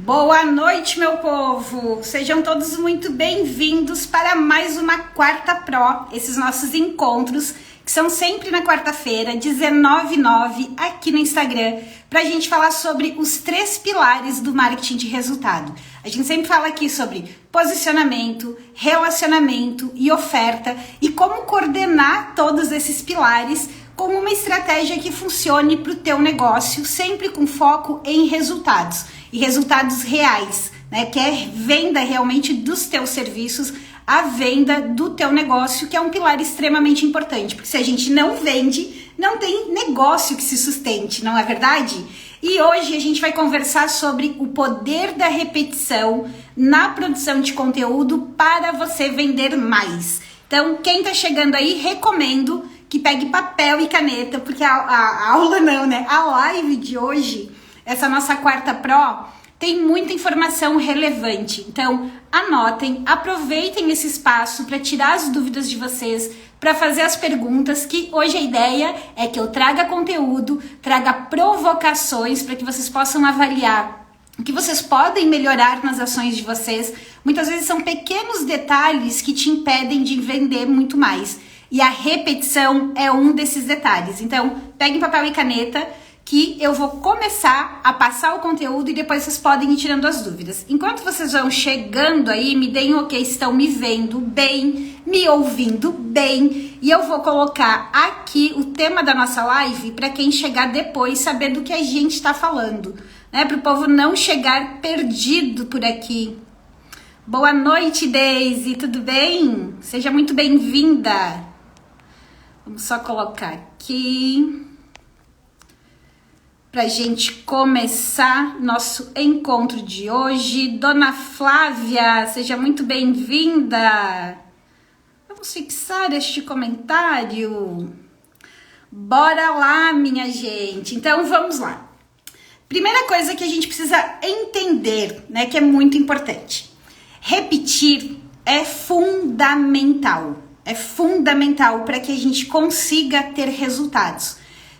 Boa noite, meu povo! Sejam todos muito bem-vindos para mais uma Quarta Pro, esses nossos encontros que são sempre na quarta-feira, 19h09, aqui no Instagram, para a gente falar sobre os 3 pilares do marketing de resultado. A gente sempre fala aqui sobre posicionamento, relacionamento e oferta e como coordenar todos esses pilares com uma estratégia que funcione para o teu negócio, sempre com foco em resultados e resultados reais, né? Que é venda realmente dos teus serviços, a venda do teu negócio, que é um pilar extremamente importante, porque se a gente não vende, não tem negócio que se sustente, não é verdade? E hoje a gente vai conversar sobre o poder da repetição na produção de conteúdo para você vender mais. Então, quem tá chegando aí, recomendo que pegue papel e caneta, porque a aula não, né? A live de hoje, essa nossa Quarta Pro, tem muita informação relevante. Então, anotem, aproveitem esse espaço para tirar as dúvidas de vocês, para fazer as perguntas, que hoje a ideia é que eu traga conteúdo, traga provocações para que vocês possam avaliar o que vocês podem melhorar nas ações de vocês. Muitas vezes são pequenos detalhes que te impedem de vender muito mais. E a repetição é um desses detalhes. Então, peguem papel e caneta, que eu vou começar a passar o conteúdo e depois vocês podem ir tirando as dúvidas. Enquanto vocês vão chegando aí, me deem um ok, estão me vendo bem, me ouvindo bem. E eu vou colocar aqui o tema da nossa live para quem chegar depois saber do que a gente está falando, né? Para o povo não chegar perdido por aqui. Boa noite, Daisy, tudo bem? Seja muito bem-vinda. Vamos só colocar aqui pra gente começar nosso encontro de hoje. Dona Flávia, seja muito bem-vinda. Vamos fixar este comentário. Bora lá, minha gente. Então, vamos lá. Primeira coisa que a gente precisa entender, né, que é muito importante. Repetir é fundamental. É fundamental para que a gente consiga ter resultados.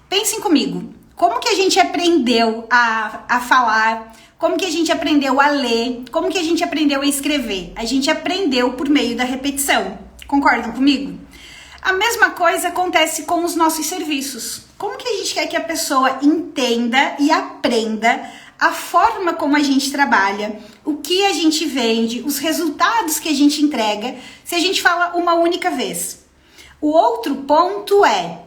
Pensem comigo. Como que a gente aprendeu a falar? Como que a gente aprendeu a ler? Como que a gente aprendeu a escrever? A gente aprendeu por meio da repetição. Concordam comigo? A mesma coisa acontece com os nossos serviços. Como que a gente quer que a pessoa entenda e aprenda a forma como a gente trabalha, o que a gente vende, os resultados que a gente entrega, se a gente fala uma única vez? O outro ponto é: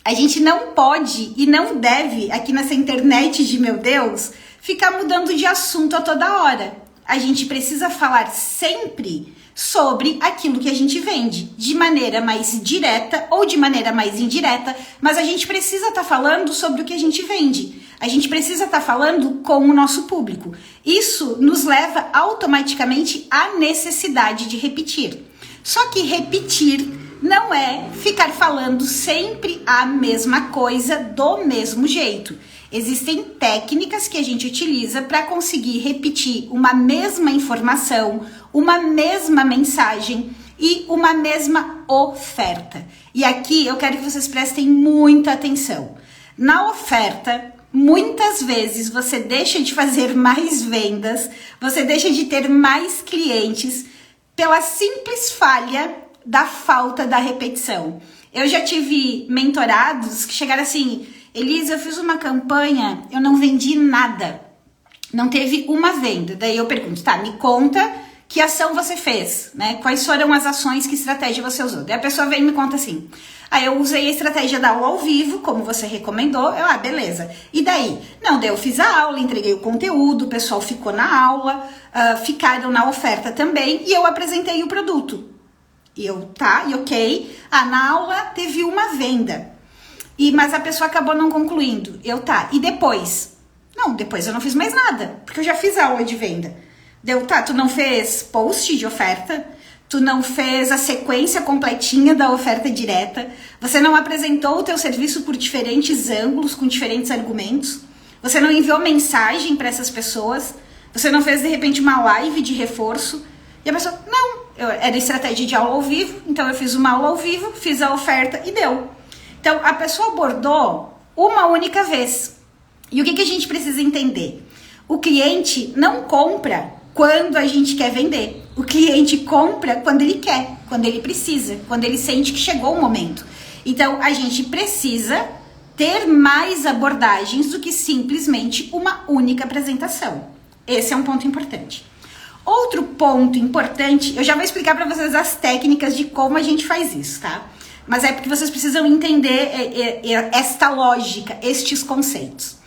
a gente não pode e não deve, aqui nessa internet de meu Deus, ficar mudando de assunto a toda hora. A gente precisa falar sempre sobre aquilo que a gente vende, de maneira mais direta ou de maneira mais indireta, mas a gente precisa estar falando sobre o que a gente vende. A gente precisa estar falando com o nosso público. Isso nos leva automaticamente à necessidade de repetir. Só que repetir não é ficar falando sempre a mesma coisa do mesmo jeito. Existem técnicas que a gente utiliza para conseguir repetir uma mesma informação, uma mesma mensagem e uma mesma oferta. E aqui eu quero que vocês prestem muita atenção. Na oferta, muitas vezes você deixa de fazer mais vendas, você deixa de ter mais clientes pela simples falha da falta da repetição. Eu já tive mentorados que chegaram assim: Elisa, eu fiz uma campanha, eu não vendi nada, não teve uma venda. Daí eu pergunto: tá, me conta que ação você fez, né? Quais foram as ações, que estratégia você usou? Daí a pessoa vem e me conta assim: aí eu usei a estratégia da aula ao vivo, como você recomendou. Beleza. E daí? Não, daí eu fiz a aula, entreguei o conteúdo, o pessoal ficou na aula, ficaram na oferta também, e eu apresentei o produto. E eu, tá, e ok. Na aula teve uma venda, mas a pessoa acabou não concluindo. Eu, tá, e depois? Não, depois eu não fiz mais nada, porque eu já fiz a aula de venda. Deu, tá, tu não fez post de oferta? Tu não fez a sequência completinha da oferta direta? Você não apresentou o teu serviço por diferentes ângulos, com diferentes argumentos? Você não enviou mensagem para essas pessoas? Você não fez, de repente, uma live de reforço? E a pessoa, não, era estratégia de aula ao vivo, então eu fiz uma aula ao vivo, fiz a oferta e deu. Então, a pessoa abordou uma única vez. E o que a gente precisa entender? O cliente não compra quando a gente quer vender. O cliente compra quando ele quer, quando ele precisa, quando ele sente que chegou o momento. Então, a gente precisa ter mais abordagens do que simplesmente uma única apresentação. Esse é um ponto importante. Outro ponto importante, eu já vou explicar para vocês as técnicas de como a gente faz isso, tá? Mas é porque vocês precisam entender esta lógica, estes conceitos.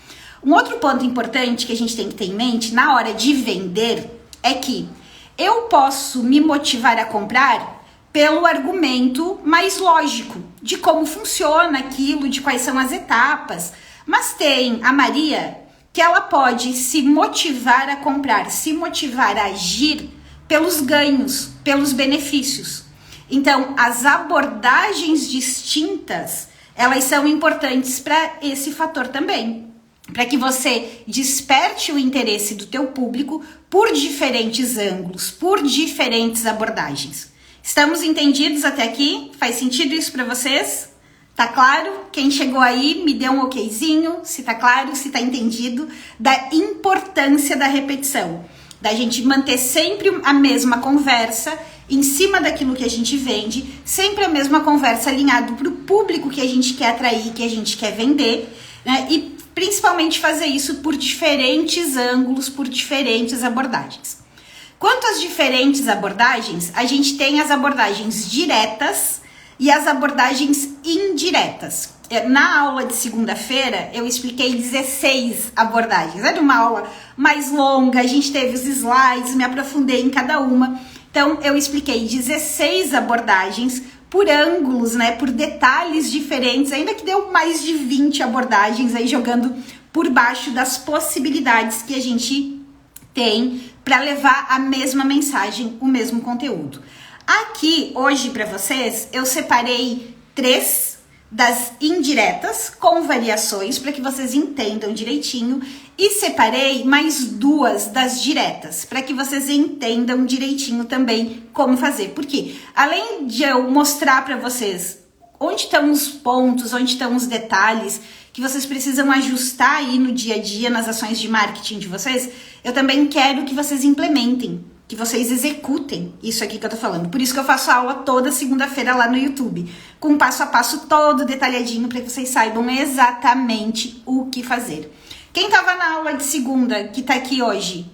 Um outro ponto importante que a gente tem que ter em mente na hora de vender é que eu posso me motivar a comprar pelo argumento mais lógico de como funciona aquilo, de quais são as etapas. Mas tem a Maria que ela pode se motivar a comprar, se motivar a agir pelos ganhos, pelos benefícios. Então, as abordagens distintas, elas são importantes para esse fator também. Para que você desperte o interesse do teu público por diferentes ângulos, por diferentes abordagens. Estamos entendidos até aqui? Faz sentido isso para vocês? Tá claro? Quem chegou aí, me dê um okzinho, se tá claro, se tá entendido, da importância da repetição. Da gente manter sempre a mesma conversa em cima daquilo que a gente vende, sempre a mesma conversa alinhado para o público que a gente quer atrair, que a gente quer vender, né? E principalmente fazer isso por diferentes ângulos, por diferentes abordagens. Quanto às diferentes abordagens, a gente tem as abordagens diretas e as abordagens indiretas. Na aula de segunda-feira, eu expliquei 16 abordagens. Era uma aula mais longa, a gente teve os slides, me aprofundei em cada uma. Então, eu expliquei 16 abordagens por ângulos, né, por detalhes diferentes, ainda que deu mais de 20 abordagens aí jogando por baixo das possibilidades que a gente tem para levar a mesma mensagem, o mesmo conteúdo. Aqui, hoje, para vocês, eu separei 3 das indiretas com variações para que vocês entendam direitinho e separei mais 2 das diretas para que vocês entendam direitinho também como fazer. Porque além de eu mostrar para vocês onde estão os pontos, onde estão os detalhes que vocês precisam ajustar aí no dia a dia, nas ações de marketing de vocês, eu também quero que vocês implementem, que vocês executem isso aqui que eu tô falando. Por isso que eu faço a aula toda segunda-feira lá no YouTube, com um passo a passo todo detalhadinho para que vocês saibam exatamente o que fazer. Quem tava na aula de segunda, que tá aqui hoje,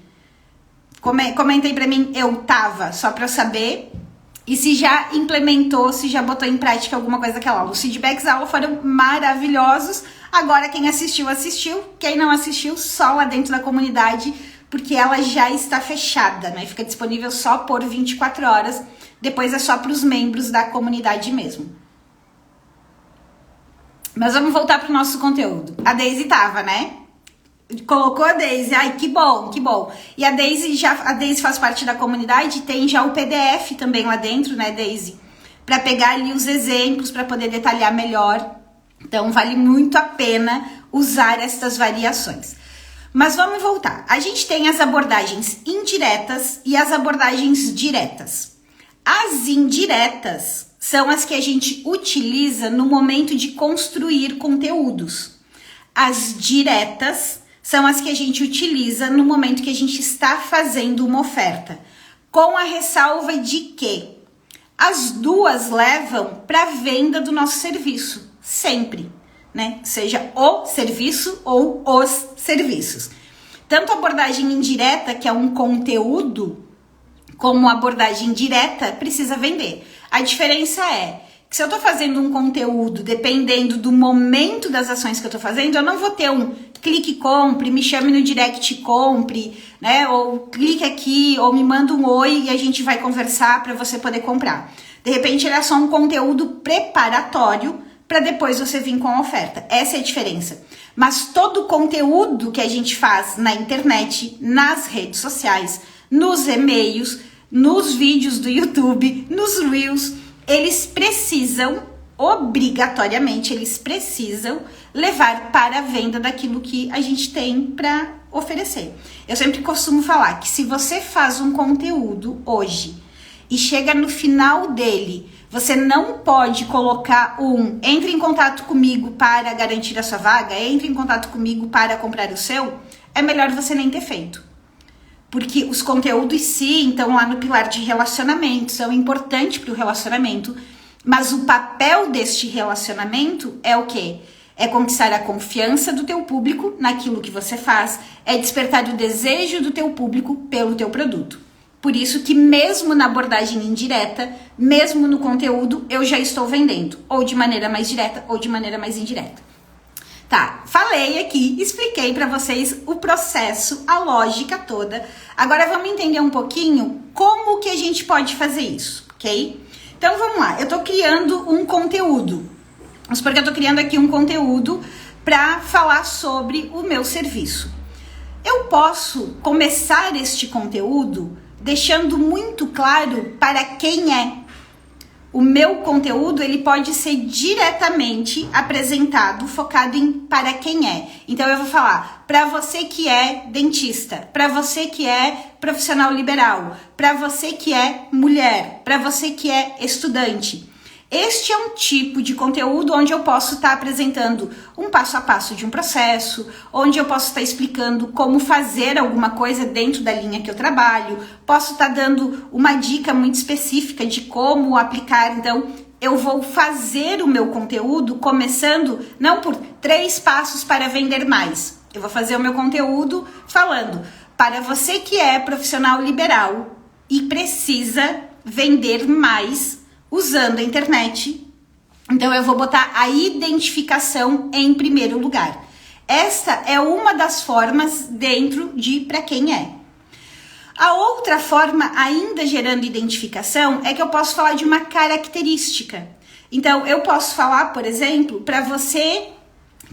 comenta aí pra mim, eu tava, só pra eu saber. E se já implementou, se já botou em prática alguma coisa daquela aula. Os feedbacks da aula foram maravilhosos. Agora quem assistiu, assistiu. Quem não assistiu, só lá dentro da comunidade, porque ela já está fechada, né? Fica disponível só por 24 horas. Depois é só para os membros da comunidade mesmo. Mas vamos voltar para o nosso conteúdo. A Daisy tava, né? Colocou a Daisy, ai que bom, que bom. E a Daisy faz parte da comunidade, tem já o PDF também lá dentro, né, Daisy? Para pegar ali os exemplos, para poder detalhar melhor. Então vale muito a pena usar estas variações. Mas vamos voltar. A gente tem as abordagens indiretas e as abordagens diretas. As indiretas são as que a gente utiliza no momento de construir conteúdos. As diretas são as que a gente utiliza no momento que a gente está fazendo uma oferta, com a ressalva de que as duas levam para a venda do nosso serviço, sempre, né? Seja o serviço ou os serviços. Tanto a abordagem indireta, que é um conteúdo, como a abordagem direta, precisa vender. A diferença é que se eu estou fazendo um conteúdo, dependendo do momento das ações que eu estou fazendo, eu não vou ter um clique compre, me chame no direct compre, né? Ou clique aqui, ou me manda um oi e a gente vai conversar para você poder comprar. De repente, ele é só um conteúdo preparatório para depois você vir com a oferta. Essa é a diferença. Mas todo o conteúdo que a gente faz na internet, nas redes sociais, nos e-mails, nos vídeos do YouTube, nos Reels, eles precisam, obrigatoriamente, eles precisam levar para a venda daquilo que a gente tem para oferecer. Eu sempre costumo falar que se você faz um conteúdo hoje e chega no final dele, você não pode colocar entre em contato comigo para garantir a sua vaga, entre em contato comigo para comprar o seu. é melhor você nem ter feito. Porque os conteúdos sim estão lá no pilar de relacionamento, são importantes para o relacionamento, mas o papel deste relacionamento é o quê? É conquistar a confiança do teu público naquilo que você faz, é despertar o desejo do teu público pelo teu produto. Por isso que mesmo na abordagem indireta, mesmo no conteúdo, eu já estou vendendo, ou de maneira mais direta ou de maneira mais indireta. Tá, falei aqui, expliquei para vocês o processo, a lógica toda. Agora vamos entender um pouquinho como que a gente pode fazer isso, ok? Então vamos lá, eu tô criando um conteúdo. Vamos supor que eu tô criando aqui um conteúdo para falar sobre o meu serviço. Eu posso começar este conteúdo deixando muito claro para quem é. O meu conteúdo, ele pode ser diretamente apresentado, focado em para quem é. Então eu vou falar para você que é dentista, para você que é profissional liberal, para você que é mulher, para você que é estudante. Este é um tipo de conteúdo onde eu posso estar apresentando um passo a passo de um processo, onde eu posso estar explicando como fazer alguma coisa dentro da linha que eu trabalho, posso estar dando uma dica muito específica de como aplicar. Então, eu vou fazer o meu conteúdo começando não por 3 passos para vender mais. Eu vou fazer o meu conteúdo falando para você que é profissional liberal e precisa vender mais usando a internet. Então eu vou botar a identificação em primeiro lugar. Esta é uma das formas dentro de para quem é. A outra forma, ainda gerando identificação, é que eu posso falar de uma característica. Então eu posso falar, por exemplo, para você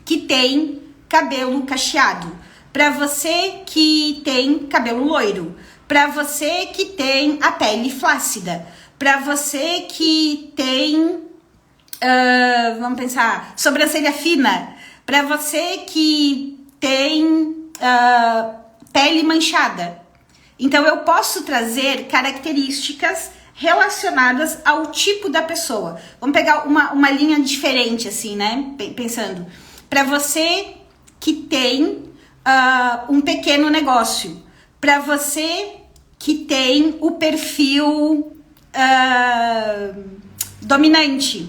que tem cabelo cacheado, para você que tem cabelo loiro, para você que tem a pele flácida, para você que tem, vamos pensar, sobrancelha fina, para você que tem pele manchada. Então eu posso trazer características relacionadas ao tipo da pessoa. Vamos pegar uma linha diferente assim, né? Pensando, para você que tem um pequeno negócio, para você que tem o perfil dominante,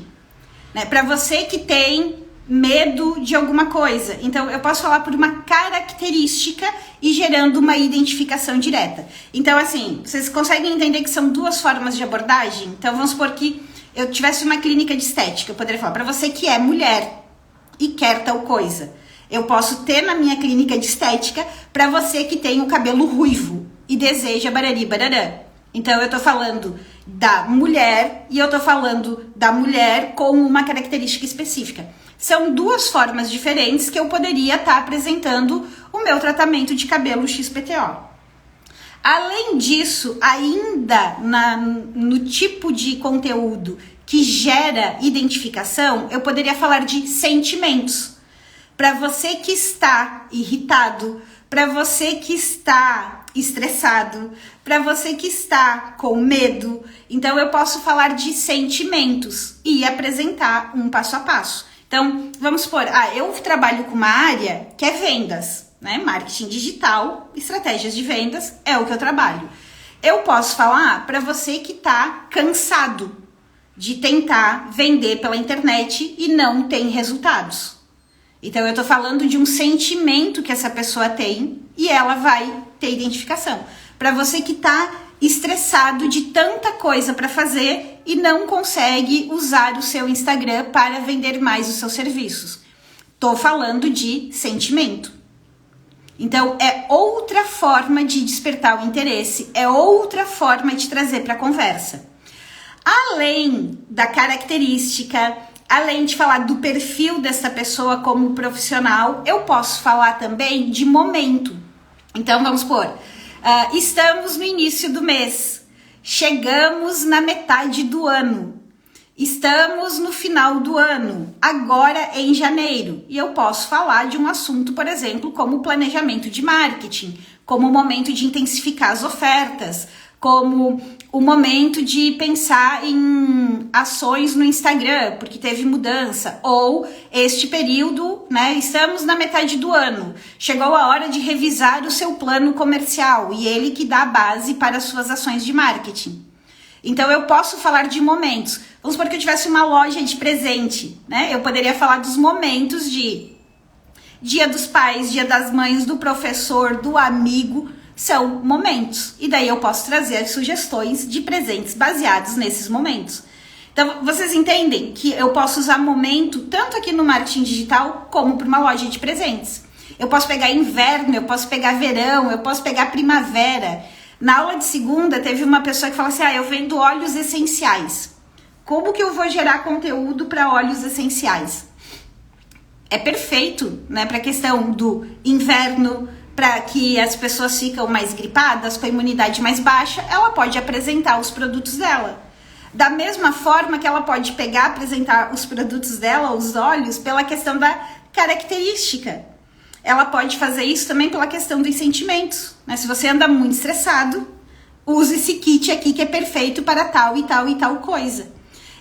né? Para você que tem medo de alguma coisa. Então, eu posso falar por uma característica e gerando uma identificação direta. Então, assim, vocês conseguem entender que são 2 formas de abordagem? Então, vamos supor que eu tivesse uma clínica de estética. Eu poderia falar para você que é mulher e quer tal coisa. Eu posso ter na minha clínica de estética para você que tem o cabelo ruivo e deseja barari barará. Então, eu tô falando da mulher e eu tô falando da mulher com uma característica específica. São 2 formas diferentes que eu poderia estar apresentando o meu tratamento de cabelo XPTO. Além disso, ainda no tipo de conteúdo que gera identificação, eu poderia falar de sentimentos. Para você que está irritado, para você que está estressado, para você que está com medo. Então, eu posso falar de sentimentos e apresentar um passo a passo. Então, vamos supor, eu trabalho com uma área que é vendas, né? Marketing digital, estratégias de vendas, é o que eu trabalho. Eu posso falar para você que está cansado de tentar vender pela internet e não tem resultados. Então, eu estou falando de um sentimento que essa pessoa tem e ela vai ter identificação. Para você que está estressado de tanta coisa para fazer e não consegue usar o seu Instagram para vender mais os seus serviços. Tô falando de sentimento. Então, é outra forma de despertar o interesse, é outra forma de trazer para a conversa. Além da característica, além de falar do perfil dessa pessoa como profissional, eu posso falar também de momento. Então, vamos supor, estamos no início do mês, chegamos na metade do ano, estamos no final do ano, agora em janeiro, e eu posso falar de um assunto, por exemplo, como planejamento de marketing, como o momento de intensificar as ofertas, como o momento de pensar em ações no Instagram, porque teve mudança, ou este período, né, estamos na metade do ano, chegou a hora de revisar o seu plano comercial e ele que dá a base para as suas ações de marketing. Então eu posso falar de momentos. Vamos supor que eu tivesse uma loja de presente, né? Eu poderia falar dos momentos de Dia dos Pais, Dia das Mães, do professor, do amigo, são momentos. E daí eu posso trazer as sugestões de presentes baseados nesses momentos. Então, vocês entendem que eu posso usar momento tanto aqui no marketing digital como para uma loja de presentes. Eu posso pegar inverno, eu posso pegar verão, eu posso pegar primavera. Na aula de segunda, teve uma pessoa que falou assim, eu vendo óleos essenciais. Como que eu vou gerar conteúdo para óleos essenciais? É perfeito, né, para a questão do inverno, para que as pessoas ficam mais gripadas, com a imunidade mais baixa, ela pode apresentar os produtos dela. Da mesma forma que ela pode pegar, apresentar os produtos dela, os óleos, pela questão da característica. Ela pode fazer isso também pela questão dos sentimentos, né? Se você anda muito estressado, use esse kit aqui que é perfeito para tal e tal e tal coisa.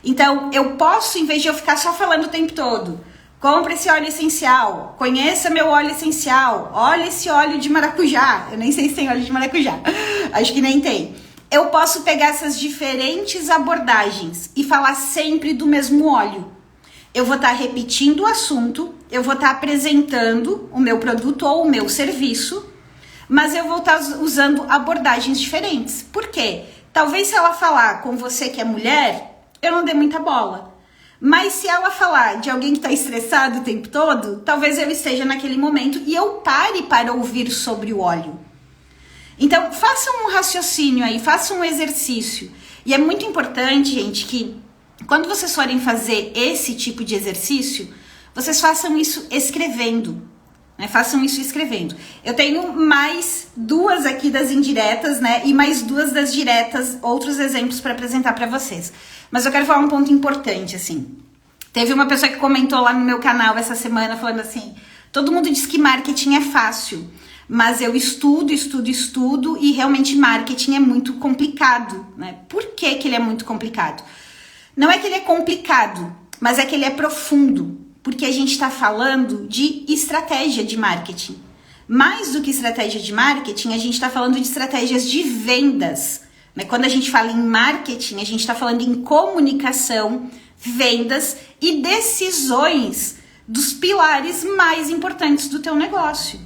Então, eu posso, em vez de eu ficar só falando o tempo todo, compre esse óleo essencial, conheça meu óleo essencial, olha esse óleo de maracujá, eu nem sei se tem óleo de maracujá, acho que nem tem. Eu posso pegar essas diferentes abordagens e falar sempre do mesmo óleo. Eu vou estar repetindo o assunto, eu vou estar apresentando o meu produto ou o meu serviço, mas eu vou estar usando abordagens diferentes. Por quê? Talvez se ela falar com você que é mulher, eu não dê muita bola. Mas se ela falar de alguém que está estressado o tempo todo, talvez eu esteja naquele momento e eu pare para ouvir sobre o óleo. Então, façam um raciocínio aí, façam um exercício. E é muito importante, gente, que quando vocês forem fazer esse tipo de exercício, vocês façam isso escrevendo. Né? Façam isso escrevendo. Eu tenho mais duas aqui das indiretas, né? E mais duas das diretas, outros exemplos para apresentar para vocês. Mas eu quero falar um ponto importante, assim. Teve uma pessoa que comentou lá no meu canal essa semana, falando assim, todo mundo diz que marketing é fácil, mas eu estudo e realmente marketing é muito complicado, né? Por que que ele é muito complicado? Não é que ele é complicado, mas é que ele é profundo, porque a gente está falando de estratégia de marketing. Mais do que estratégia de marketing, a gente está falando de estratégias de vendas. Quando a gente fala em marketing, a gente está falando em comunicação, vendas e decisões dos pilares mais importantes do teu negócio.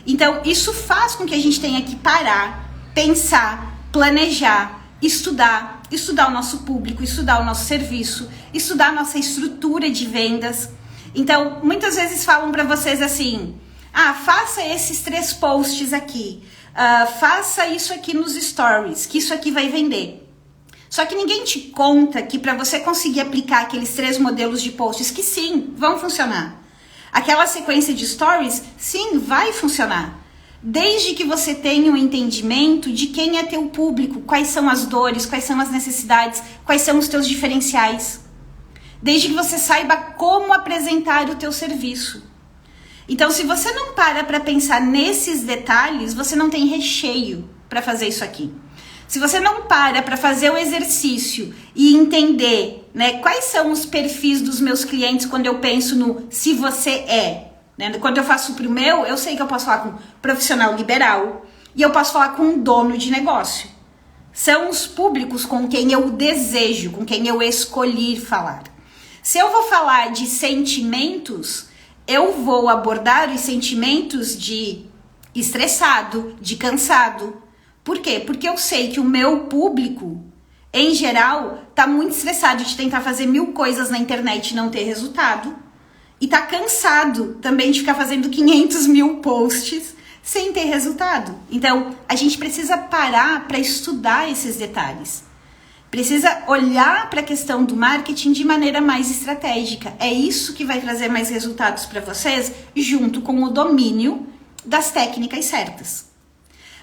Então, isso faz com que a gente tenha que parar, pensar, planejar, estudar o nosso público, estudar o nosso serviço, estudar a nossa estrutura de vendas. Então, muitas vezes falam para vocês assim, faça esses 3 posts aqui. Faça isso aqui nos stories, que isso aqui vai vender. Só que ninguém te conta que para você conseguir aplicar aqueles 3 modelos de posts, que sim, vão funcionar. Aquela sequência de stories, sim, vai funcionar. Desde que você tenha um entendimento de quem é teu público, quais são as dores, quais são as necessidades, quais são os teus diferenciais. Desde que você saiba como apresentar o teu serviço. Então, se você não para pensar nesses detalhes, você não tem recheio para fazer isso aqui. Se você não para fazer o exercício e entender, né, quais são os perfis dos meus clientes quando eu penso no se você é. Né? Quando eu faço pro meu, eu sei que eu posso falar com um profissional liberal e eu posso falar com um dono de negócio. São os públicos com quem eu desejo, com quem eu escolhi falar. Se eu vou falar de sentimentos, eu vou abordar os sentimentos de estressado, de cansado. Por quê? Porque eu sei que o meu público, em geral, tá muito estressado de tentar fazer 1000 coisas na internet e não ter resultado. E tá cansado também de ficar fazendo 500.000 posts sem ter resultado. Então, a gente precisa parar para estudar esses detalhes. Precisa olhar para a questão do marketing de maneira mais estratégica. É isso que vai trazer mais resultados para vocês, junto com o domínio das técnicas certas.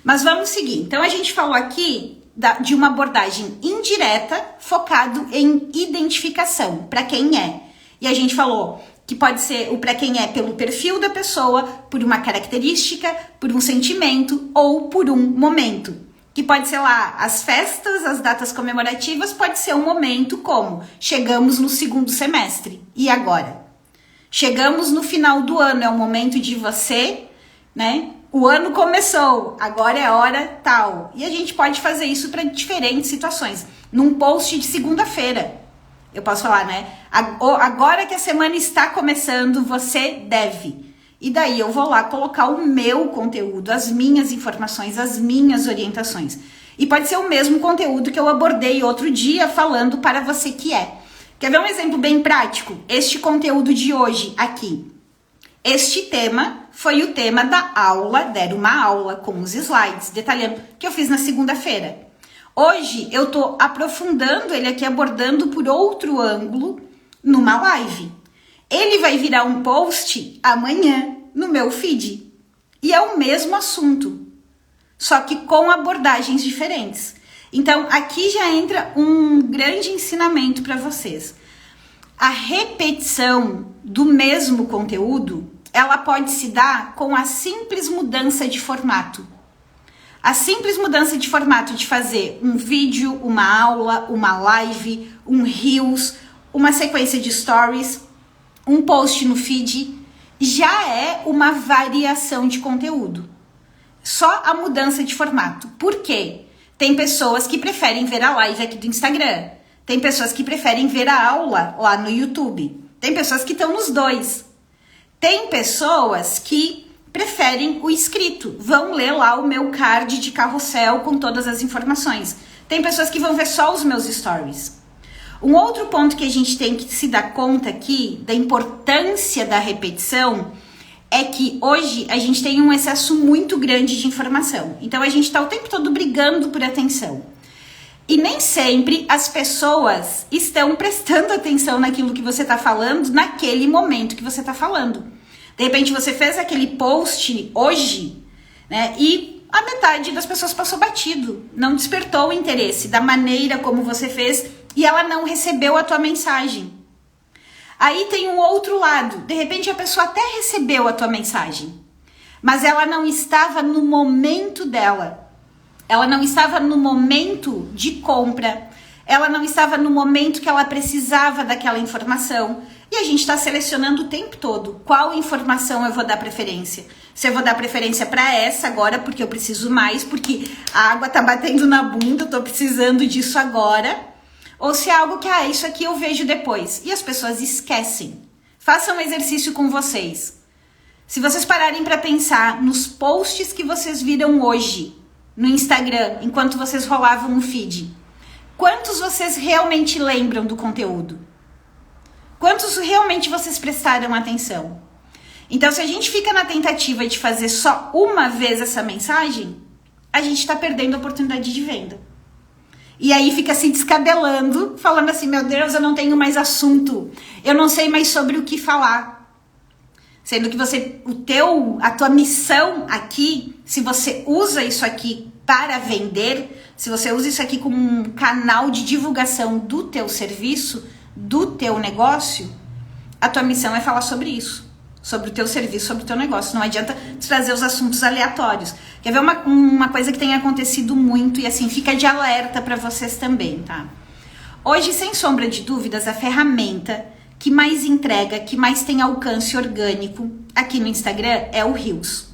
Mas vamos seguir. Então, a gente falou aqui de uma abordagem indireta, focado em identificação, para quem é. E a gente falou que pode ser o para quem é pelo perfil da pessoa, por uma característica, por um sentimento ou por um momento. que pode ser lá as festas, as datas comemorativas, pode ser um momento como chegamos no segundo semestre, e agora? Chegamos no final do ano, é o momento de você, né? O ano começou, agora é hora tal. E a gente pode fazer isso para diferentes situações. Num post de segunda-feira, eu posso falar, né? Agora que a semana está começando, você deve. E daí eu vou lá colocar o meu conteúdo, as minhas informações, as minhas orientações. E pode ser o mesmo conteúdo que eu abordei outro dia falando para você que é. Quer ver um exemplo bem prático? Este conteúdo de hoje aqui. Este tema foi o tema da aula, deram uma aula com os slides, detalhando, que eu fiz na segunda-feira. Hoje eu tô aprofundando ele aqui, abordando por outro ângulo, numa live. Ele vai virar um post amanhã no meu feed. E é o mesmo assunto, só que com abordagens diferentes. Então, aqui já entra um grande ensinamento para vocês. A repetição do mesmo conteúdo, ela pode se dar com a simples mudança de formato. A simples mudança de formato de fazer um vídeo, uma aula, uma live, um Reels, uma sequência de stories, um post no feed, já é uma variação de conteúdo. Só a mudança de formato. Por quê? Tem pessoas que preferem ver a live aqui do Instagram. Tem pessoas que preferem ver a aula lá no YouTube. Tem pessoas que estão nos dois. Tem pessoas que preferem o escrito. Vão ler lá o meu card de carrossel com todas as informações. Tem pessoas que vão ver só os meus stories. Um outro ponto que a gente tem que se dar conta aqui da importância da repetição é que hoje a gente tem um excesso muito grande de informação. Então a gente está o tempo todo brigando por atenção. E nem sempre as pessoas estão prestando atenção naquilo que você está falando naquele momento que você está falando. De repente você fez aquele post hoje, né? E a metade das pessoas passou batido. Não despertou o interesse da maneira como você fez e ela não recebeu a tua mensagem. Aí tem um outro lado. De repente a pessoa até recebeu a tua mensagem, mas ela não estava no momento dela. Ela não estava no momento de compra. Ela não estava no momento que ela precisava daquela informação. E a gente está selecionando o tempo todo qual informação eu vou dar preferência. Se eu vou dar preferência para essa agora, porque eu preciso mais, porque a água tá batendo na bunda, eu tô precisando disso agora. Ou se é algo que, isso aqui eu vejo depois. E as pessoas esquecem. Façam um exercício com vocês. Se vocês pararem para pensar nos posts que vocês viram hoje no Instagram, enquanto vocês rolavam um feed, quantos vocês realmente lembram do conteúdo? Quantos realmente vocês prestaram atenção? Então, se a gente fica na tentativa de fazer só uma vez essa mensagem, a gente está perdendo a oportunidade de venda. E aí fica se descabelando, falando assim, meu Deus, eu não tenho mais assunto, eu não sei mais sobre o que falar. Sendo que a tua missão aqui, se você usa isso aqui para vender, se você usa isso aqui como um canal de divulgação do teu serviço, do teu negócio, a tua missão é falar sobre isso, sobre o teu serviço, sobre o teu negócio. Não adianta trazer os assuntos aleatórios. Quer ver uma coisa que tem acontecido muito e assim, fica de alerta para vocês também, tá? Hoje, sem sombra de dúvidas, a ferramenta que mais entrega, que mais tem alcance orgânico aqui no Instagram é o Reels.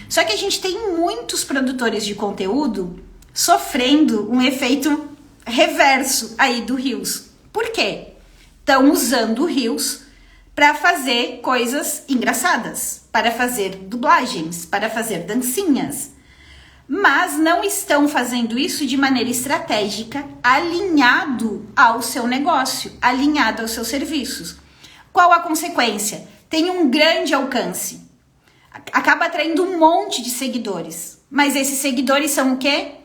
Só que a gente tem muitos produtores de conteúdo sofrendo um efeito reverso aí do Reels. Por quê? Estão usando o Reels para fazer coisas engraçadas, para fazer dublagens, para fazer dancinhas. Mas não estão fazendo isso de maneira estratégica, alinhado ao seu negócio, alinhado aos seus serviços. Qual a consequência? Tem um grande alcance. Acaba atraindo um monte de seguidores. Mas esses seguidores são o quê?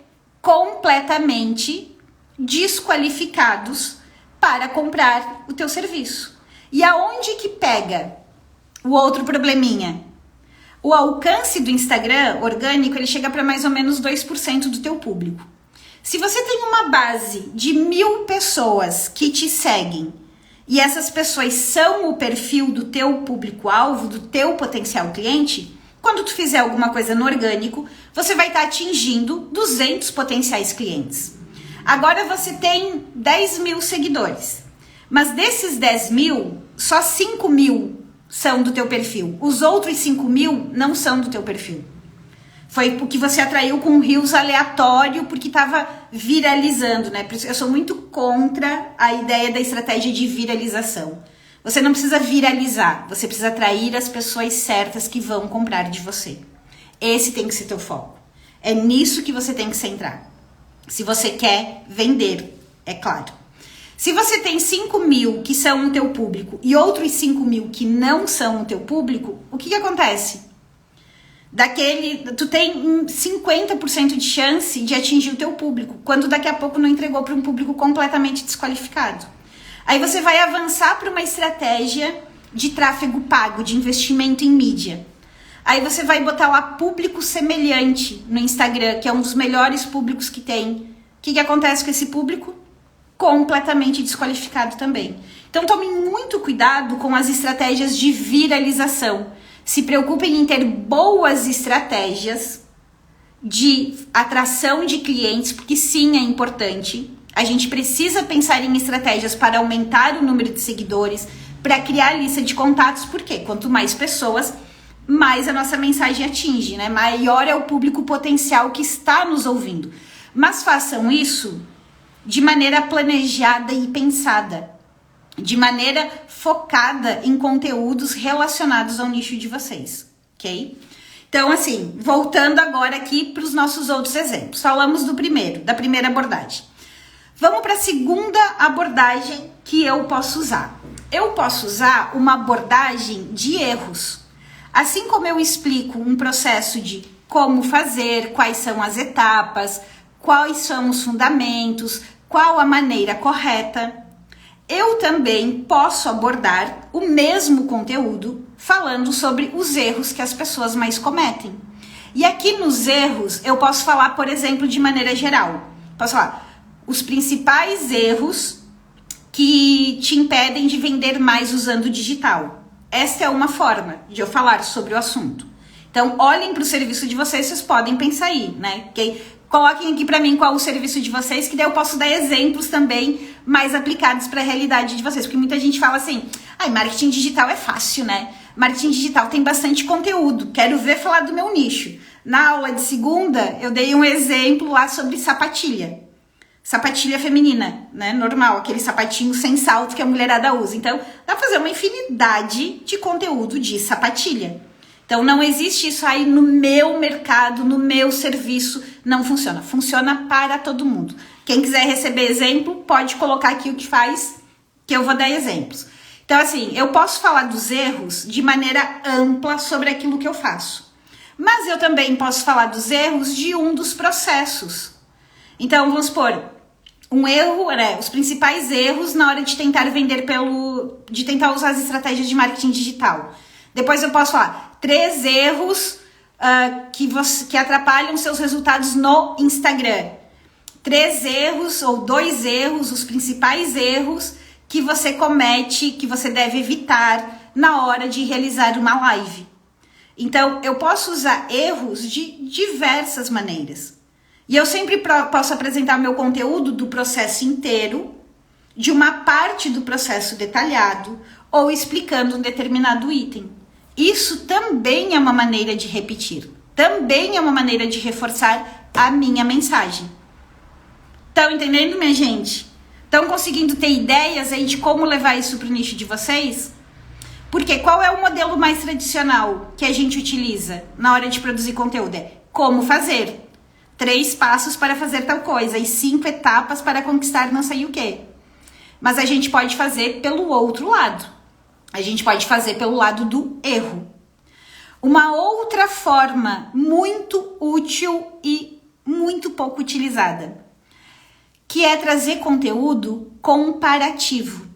Completamente desqualificados para comprar o teu serviço. E aonde que pega o outro probleminha? O alcance do Instagram orgânico, ele chega para mais ou menos 2% do teu público. Se você tem uma base de 1.000 pessoas que te seguem e essas pessoas são o perfil do teu público-alvo, do teu potencial cliente, Quando tu fizer alguma coisa no orgânico, você vai estar atingindo 200 potenciais clientes. Agora você tem 10 mil seguidores, mas desses 10 mil, só 5 mil são do teu perfil. Os outros 5 mil não são do teu perfil. Foi porque você atraiu com um reels aleatório, porque estava viralizando, né? Eu sou muito contra a ideia da estratégia de viralização. Você não precisa viralizar, você precisa atrair as pessoas certas que vão comprar de você. Esse tem que ser teu foco. É nisso que você tem que centrar. Se você quer vender, é claro. Se você tem 5 mil que são o teu público e outros 5 mil que não são o teu público, o que acontece? Tu tem 50% de chance de atingir o teu público, quando daqui a pouco não entregou para um público completamente desqualificado. Aí você vai avançar para uma estratégia de tráfego pago, de investimento em mídia. Aí você vai botar lá público semelhante no Instagram, que é um dos melhores públicos que tem. O que acontece com esse público? Completamente desqualificado também. Então tome muito cuidado com as estratégias de viralização. Se preocupem em ter boas estratégias de atração de clientes, porque sim, é importante. A gente precisa pensar em estratégias para aumentar o número de seguidores, para criar lista de contatos, porque quanto mais pessoas, mais a nossa mensagem atinge, né? Maior é o público potencial que está nos ouvindo. Mas façam isso de maneira planejada e pensada, de maneira focada em conteúdos relacionados ao nicho de vocês, ok? Então, assim, voltando agora aqui para os nossos outros exemplos. Falamos da primeira abordagem. Vamos para a segunda abordagem que eu posso usar. Eu posso usar uma abordagem de erros. Assim como eu explico um processo de como fazer, quais são as etapas, quais são os fundamentos, qual a maneira correta, eu também posso abordar o mesmo conteúdo falando sobre os erros que as pessoas mais cometem. E aqui nos erros eu posso falar, por exemplo, de maneira geral. Posso falar os principais erros que te impedem de vender mais usando o digital. Esta é uma forma de eu falar sobre o assunto. Então, olhem para o serviço de vocês podem pensar aí, né? Okay? Coloquem aqui para mim qual o serviço de vocês, que daí eu posso dar exemplos também mais aplicados para a realidade de vocês. Porque muita gente fala assim, marketing digital é fácil, né? Marketing digital tem bastante conteúdo, quero ver falar do meu nicho. Na aula de segunda, eu dei um exemplo lá sobre sapatilha. Sapatilha feminina, né? Normal, aquele sapatinho sem salto que a mulherada usa. Então, dá pra fazer uma infinidade de conteúdo de sapatilha. Então, não existe isso aí no meu mercado, no meu serviço, não funciona. Funciona para todo mundo. Quem quiser receber exemplo, pode colocar aqui o que faz, que eu vou dar exemplos. Então, assim, eu posso falar dos erros de maneira ampla sobre aquilo que eu faço. Mas eu também posso falar dos erros de um dos processos. Então, vamos supor, um erro, né, os principais erros na hora de tentar vender de tentar usar as estratégias de marketing digital. Depois eu posso falar 3 erros que atrapalham seus resultados no Instagram. 3 erros ou 2 erros, os principais erros que você comete, que você deve evitar na hora de realizar uma live. Então, eu posso usar erros de diversas maneiras. E eu sempre posso apresentar meu conteúdo do processo inteiro, de uma parte do processo detalhado, ou explicando um determinado item. Isso também é uma maneira de repetir, também é uma maneira de reforçar a minha mensagem. Estão entendendo, minha gente? Estão conseguindo ter ideias aí de como levar isso para o nicho de vocês? Porque qual é o modelo mais tradicional que a gente utiliza na hora de produzir conteúdo? É como fazer. 3 passos para fazer tal coisa e 5 etapas para conquistar não sei o quê. Mas a gente pode fazer pelo outro lado. A gente pode fazer pelo lado do erro. Uma outra forma muito útil e muito pouco utilizada, que é trazer conteúdo comparativo.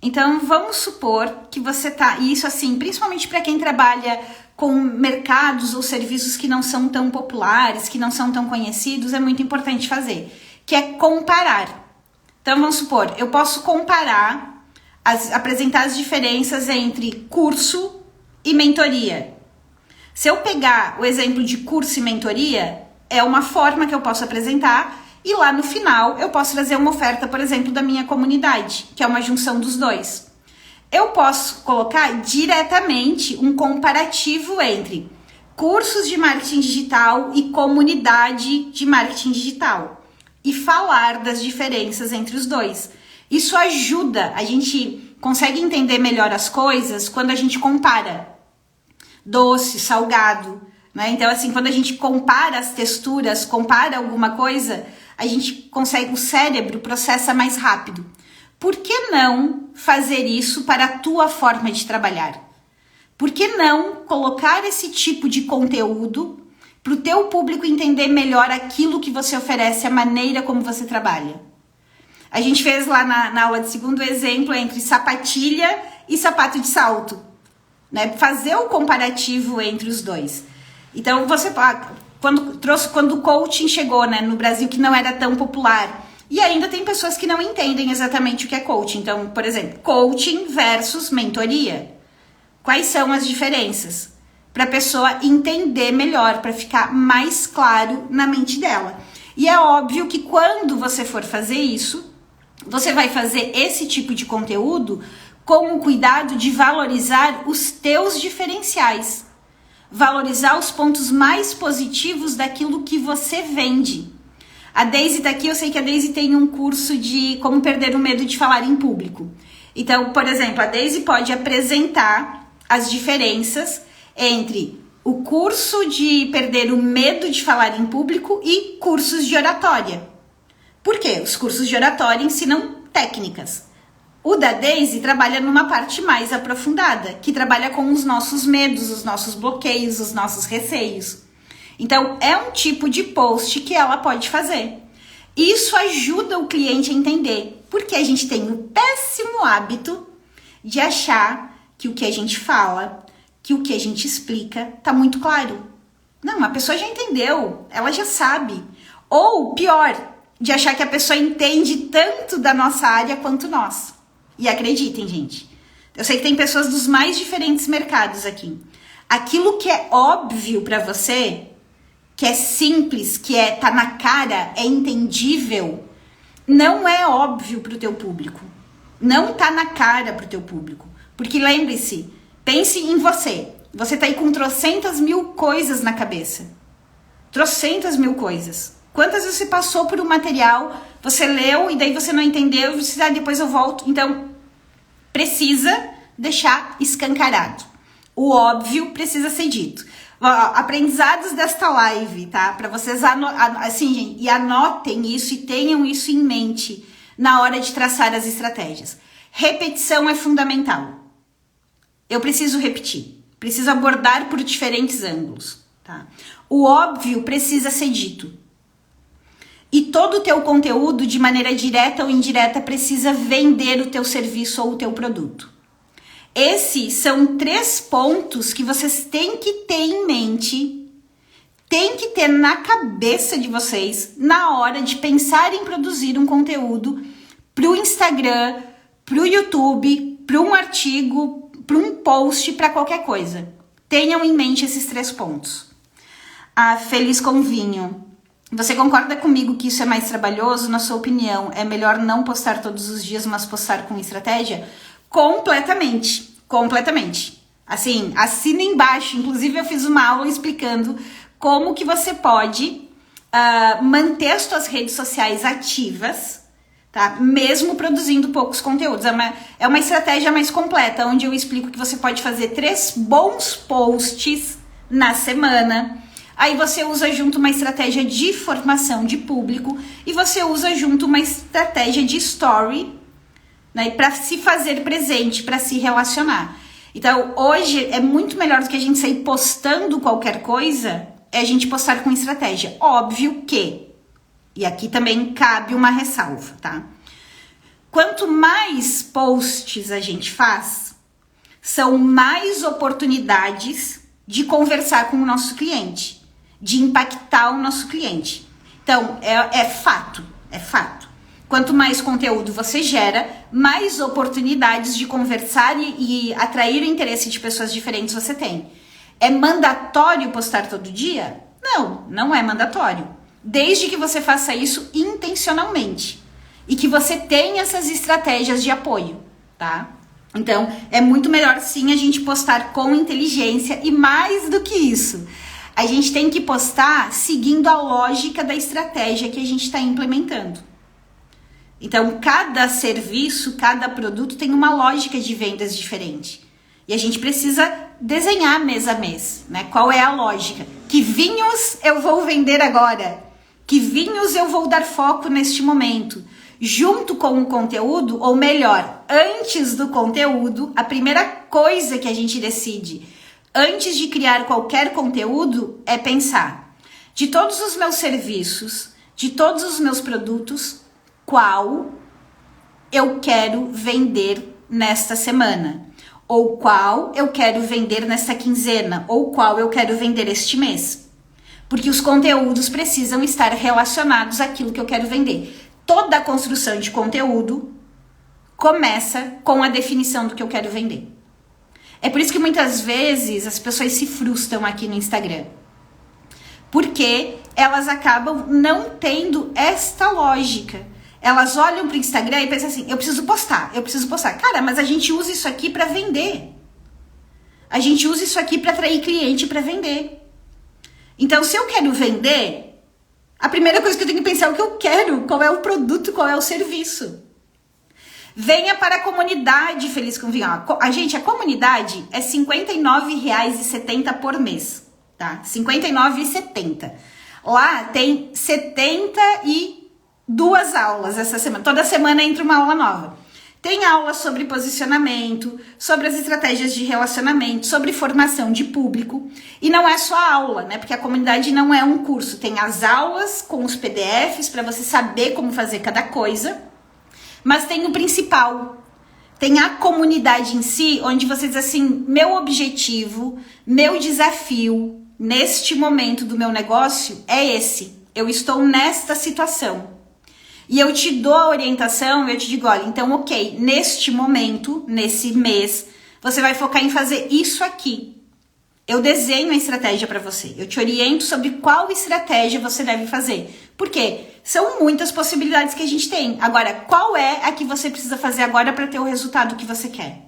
Então, vamos supor que você isso assim, principalmente para quem trabalha com mercados ou serviços que não são tão populares, que não são tão conhecidos, é muito importante fazer, que é comparar. Então, vamos supor, eu posso comparar, apresentar as diferenças entre curso e mentoria. Se eu pegar o exemplo de curso e mentoria, é uma forma que eu posso apresentar e lá no final eu posso trazer uma oferta, por exemplo, da minha comunidade, que é uma junção dos dois. Eu posso colocar diretamente um comparativo entre cursos de marketing digital e comunidade de marketing digital e falar das diferenças entre os dois. Isso ajuda, a gente consegue entender melhor as coisas quando a gente compara doce, salgado, né? Então, assim, quando a gente compara as texturas, compara alguma coisa, a gente consegue, o cérebro processa mais rápido. Por que não fazer isso para a tua forma de trabalhar? Por que não colocar esse tipo de conteúdo para o teu público entender melhor aquilo que você oferece, a maneira como você trabalha? A gente fez lá na aula de segundo exemplo entre sapatilha e sapato de salto, né? Fazer o comparativo entre os dois. Então, você quando o coaching chegou, né, no Brasil, que não era tão popular, e ainda tem pessoas que não entendem exatamente o que é coaching. Então, por exemplo, coaching versus mentoria. Quais são as diferenças? Para a pessoa entender melhor, para ficar mais claro na mente dela. E é óbvio que quando você for fazer isso, você vai fazer esse tipo de conteúdo com o cuidado de valorizar os teus diferenciais. Valorizar os pontos mais positivos daquilo que você vende. A Daisy tá aqui, eu sei que a Daisy tem um curso de como perder o medo de falar em público. Então, por exemplo, a Daisy pode apresentar as diferenças entre o curso de perder o medo de falar em público e cursos de oratória. Por quê? Os cursos de oratória ensinam técnicas. O da Daisy trabalha numa parte mais aprofundada, que trabalha com os nossos medos, os nossos bloqueios, os nossos receios. Então, é um tipo de post que ela pode fazer. Isso ajuda o cliente a entender, porque a gente tem o péssimo hábito de achar que o que a gente fala, que o que a gente explica, tá muito claro. Não, a pessoa já entendeu, ela já sabe. Ou, pior, de achar que a pessoa entende tanto da nossa área quanto nós. E acreditem, gente, eu sei que tem pessoas dos mais diferentes mercados aqui. Aquilo que é óbvio para você, que é simples, que tá na cara, é entendível, não é óbvio para o teu público. Não tá na cara para o teu público. Porque lembre-se, pense em você. Você tá aí com trocentas mil coisas na cabeça. Trocentas mil coisas. Quantas vezes você passou por um material, você leu e daí você não entendeu, você depois eu volto. Então, precisa deixar escancarado. O óbvio precisa ser dito. Aprendizados desta live, tá? Para vocês, assim, gente, e anotem isso e tenham isso em mente na hora de traçar as estratégias. Repetição é fundamental. Eu preciso repetir. Preciso abordar por diferentes ângulos, tá? O óbvio precisa ser dito. E todo o teu conteúdo, de maneira direta ou indireta, precisa vender o teu serviço ou o teu produto. Esses são 3 pontos que vocês têm que ter em mente, têm que ter na cabeça de vocês, na hora de pensar em produzir um conteúdo para o Instagram, para o YouTube, para um artigo, para um post, para qualquer coisa. Tenham em mente esses 3 pontos. Feliz com vinho. Você concorda comigo que isso é mais trabalhoso? Na sua opinião, é melhor não postar todos os dias, mas postar com estratégia? Completamente, completamente. Assim, assina embaixo. Inclusive, eu fiz uma aula explicando como que você pode manter as suas redes sociais ativas, tá? Mesmo produzindo poucos conteúdos. É uma estratégia mais completa, onde eu explico que você pode fazer 3 bons posts na semana. Aí você usa junto uma estratégia de formação de público e você usa junto uma estratégia de story, né, para se fazer presente, para se relacionar. Então, hoje é muito melhor do que a gente sair postando qualquer coisa, é a gente postar com estratégia. Óbvio que, e aqui também cabe uma ressalva, tá? Quanto mais posts a gente faz, são mais oportunidades de conversar com o nosso cliente, de impactar o nosso cliente. Então, é fato. Quanto mais conteúdo você gera, mais oportunidades de conversar e atrair o interesse de pessoas diferentes você tem. É mandatório postar todo dia? Não, não é mandatório. Desde que você faça isso intencionalmente e que você tenha essas estratégias de apoio, tá? Então, é muito melhor sim a gente postar com inteligência e mais do que isso, a gente tem que postar seguindo a lógica da estratégia que a gente está implementando. Então, cada serviço, cada produto tem uma lógica de vendas diferente. E a gente precisa desenhar mês a mês, né? Qual é a lógica? Que vinhos eu vou vender agora? Que vinhos eu vou dar foco neste momento? Junto com o conteúdo, ou melhor, antes do conteúdo, a primeira coisa que a gente decide antes de criar qualquer conteúdo é pensar: de todos os meus serviços, de todos os meus produtos, qual eu quero vender nesta semana? Ou qual eu quero vender nesta quinzena? Ou qual eu quero vender este mês? Porque os conteúdos precisam estar relacionados àquilo que eu quero vender. Toda a construção de conteúdo começa com a definição do que eu quero vender. É por isso que muitas vezes as pessoas se frustram aqui no Instagram. Porque elas acabam não tendo esta lógica. Elas olham para o Instagram e pensam assim: eu preciso postar. Cara, mas a gente usa isso aqui para vender. A gente usa isso aqui para atrair cliente para vender. Então, se eu quero vender, a primeira coisa que eu tenho que pensar é o que eu quero, qual é o produto, qual é o serviço. Venha para a comunidade Feliz com Vinho. A comunidade é R$ 59,70 por mês, tá? R$ 59,70. Lá tem 72 aulas essa semana. Toda semana entra uma aula nova. Tem aula sobre posicionamento, sobre as estratégias de relacionamento, sobre formação de público. E não é só aula, né? Porque a comunidade não é um curso. Tem as aulas com os PDFs para você saber como fazer cada coisa. Mas tem o principal. Tem a comunidade em si, onde você diz assim: meu objetivo, meu desafio neste momento do meu negócio é esse. Eu estou nesta situação. E eu te dou a orientação, eu te digo: olha, então ok, neste momento, nesse mês, você vai focar em fazer isso aqui. Eu desenho a estratégia para você. Eu te oriento sobre qual estratégia você deve fazer. Por quê? São muitas possibilidades que a gente tem. Agora, qual é a que você precisa fazer agora para ter o resultado que você quer?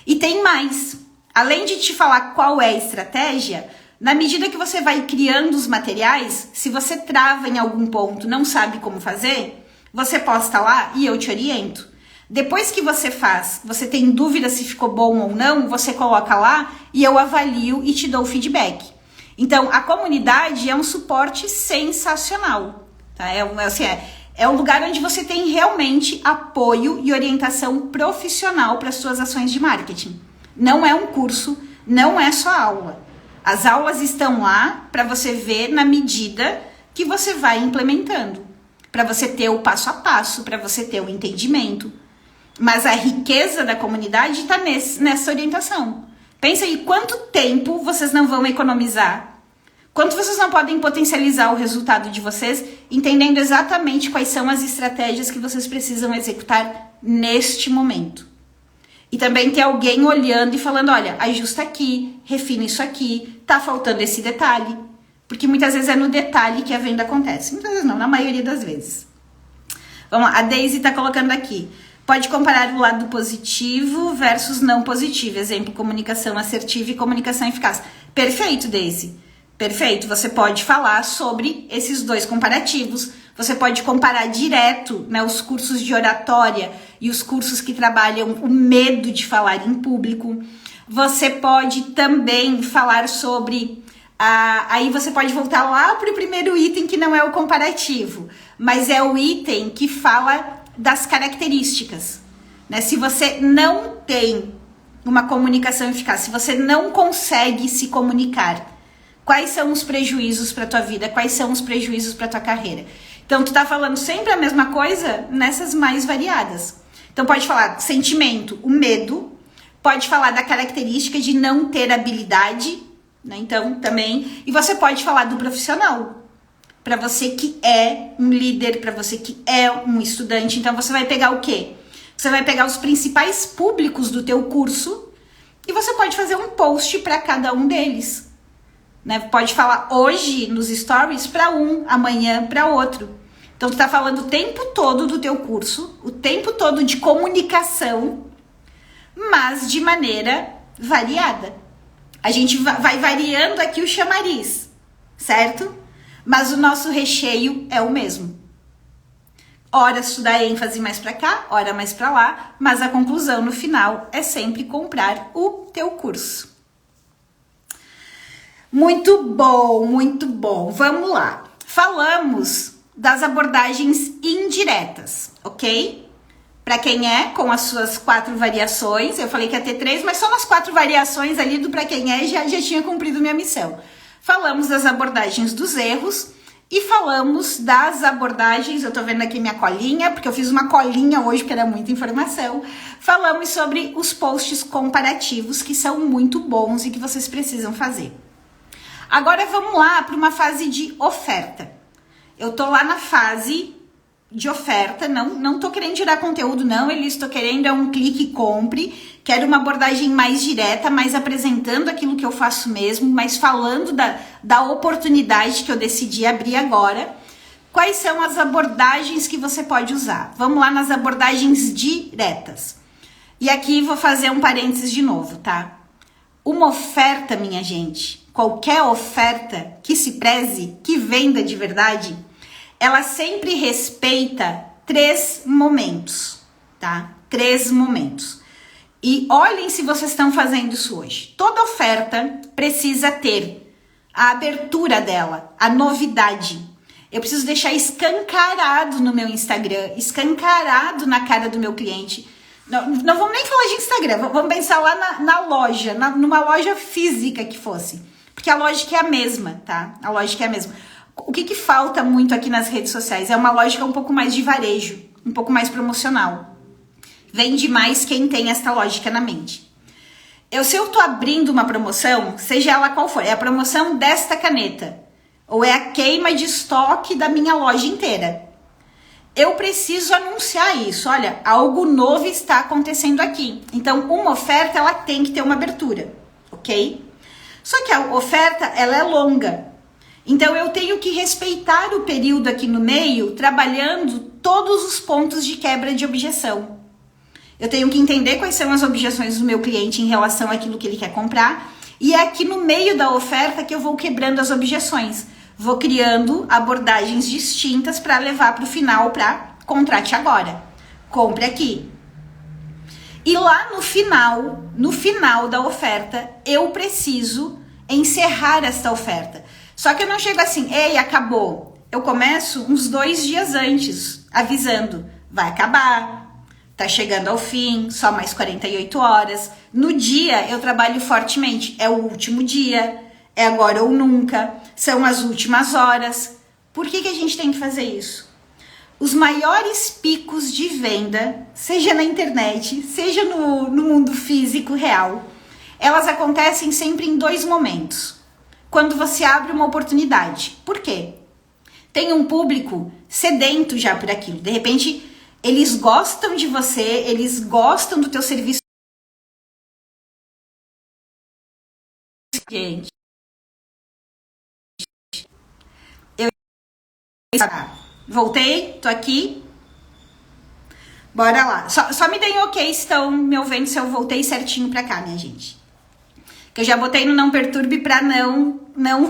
E tem mais. Além de te falar qual é a estratégia, na medida que você vai criando os materiais, se você trava em algum ponto, não sabe como fazer, você posta lá e eu te oriento. Depois que você faz, você tem dúvida se ficou bom ou não, você coloca lá e eu avalio e te dou feedback. Então, a comunidade é um suporte sensacional. Tá? É um lugar onde você tem realmente apoio e orientação profissional para as suas ações de marketing. Não é um curso, não é só aula. As aulas estão lá para você ver na medida que você vai implementando. Para você ter o passo a passo, para você ter o entendimento. Mas a riqueza da comunidade está nessa orientação. Pensa aí quanto tempo vocês não vão economizar, quanto vocês não podem potencializar o resultado de vocês, entendendo exatamente quais são as estratégias que vocês precisam executar neste momento. E também ter alguém olhando e falando: olha, ajusta aqui, refina isso aqui, tá faltando esse detalhe. Porque muitas vezes é no detalhe que a venda acontece. Muitas vezes não, na maioria das vezes. Vamos lá, a Daisy está colocando aqui: pode comparar o lado positivo versus não positivo. Exemplo, comunicação assertiva e comunicação eficaz. Perfeito, Daisy. Perfeito. Você pode falar sobre esses dois comparativos. Você pode comparar direto, né, os cursos de oratória e os cursos que trabalham o medo de falar em público. Você pode também falar sobre... aí você pode voltar lá para o primeiro item, que não é o comparativo, mas é o item que fala das características, né? Se você não tem uma comunicação eficaz, se você não consegue se comunicar, quais são os prejuízos para tua vida, quais são os prejuízos para tua carreira? Então, tu tá falando sempre a mesma coisa nessas mais variadas. Então, pode falar do sentimento, o medo, pode falar da característica de não ter habilidade, né? Então, também, e você pode falar do profissional, para você que é um líder, para você que é um estudante. Então, você vai pegar o quê? Você vai pegar os principais públicos do teu curso e você pode fazer um post para cada um deles. né? Pode falar hoje nos stories para um, amanhã para outro. Então, tu tá falando o tempo todo do teu curso, o tempo todo de comunicação, mas de maneira variada. A gente vai variando aqui o chamariz, certo? Mas o nosso recheio é o mesmo. Ora tu dá ênfase mais para cá, ora mais para lá, mas a conclusão no final é sempre comprar o teu curso. Muito bom, muito bom. Vamos lá. Falamos das abordagens indiretas, ok? Para quem é, com as suas 4 variações, eu falei que ia ter 3, mas só nas 4 variações ali do para quem é já tinha cumprido minha missão. Falamos das abordagens dos erros e falamos das abordagens, eu tô vendo aqui minha colinha, porque eu fiz uma colinha hoje, porque era muita informação. Falamos sobre os posts comparativos, que são muito bons e que vocês precisam fazer. Agora vamos lá para uma fase de oferta. Eu tô lá na fase de oferta, não tô querendo tirar conteúdo não, Elis, tô querendo é um clique e compre, quero uma abordagem mais direta, mais apresentando aquilo que eu faço mesmo, mas falando da oportunidade que eu decidi abrir agora. Quais são as abordagens que você pode usar? Vamos lá nas abordagens diretas. E aqui vou fazer um parênteses de novo, tá? Uma oferta, minha gente, qualquer oferta que se preze, que venda de verdade, ela sempre respeita 3 momentos, tá? 3 momentos. E olhem se vocês estão fazendo isso hoje. Toda oferta precisa ter a abertura dela, a novidade. Eu preciso deixar escancarado no meu Instagram, escancarado na cara do meu cliente. Não vamos nem falar de Instagram, vamos pensar lá na loja, numa loja física que fosse. Porque a lógica é a mesma, tá? A lógica é a mesma. O que falta muito aqui nas redes sociais é uma lógica um pouco mais de varejo, um pouco mais promocional. Vende mais quem tem esta lógica na mente. Se eu tô abrindo uma promoção, seja ela qual for, é a promoção desta caneta, ou é a queima de estoque da minha loja inteira. Eu preciso anunciar isso. Olha, algo novo está acontecendo aqui. Então, uma oferta, ela tem que ter uma abertura, ok? Só que a oferta, ela é longa. Então, eu tenho que respeitar o período aqui no meio, trabalhando todos os pontos de quebra de objeção. Eu tenho que entender quais são as objeções do meu cliente em relação àquilo que ele quer comprar. E é aqui no meio da oferta que eu vou quebrando as objeções. Vou criando abordagens distintas para levar para o final, para contrate agora. Compre aqui. E lá no final da oferta, eu preciso encerrar esta oferta. Só que eu não chego assim, ei, acabou. Eu começo uns 2 dias antes, avisando, vai acabar, tá chegando ao fim, só mais 48 horas. No dia, eu trabalho fortemente, é o último dia, é agora ou nunca, são as últimas horas. Por que a gente tem que fazer isso? Os maiores picos de venda, seja na internet, seja no mundo físico real, elas acontecem sempre em 2 momentos. Quando você abre uma oportunidade. Por quê? Tem um público sedento já por aquilo. De repente, eles gostam de você, eles gostam do teu serviço. Gente. Voltei, tô aqui. Bora lá. Só me deem ok se estão me ouvindo se eu voltei certinho pra cá, minha gente. Que eu já botei no não perturbe pra não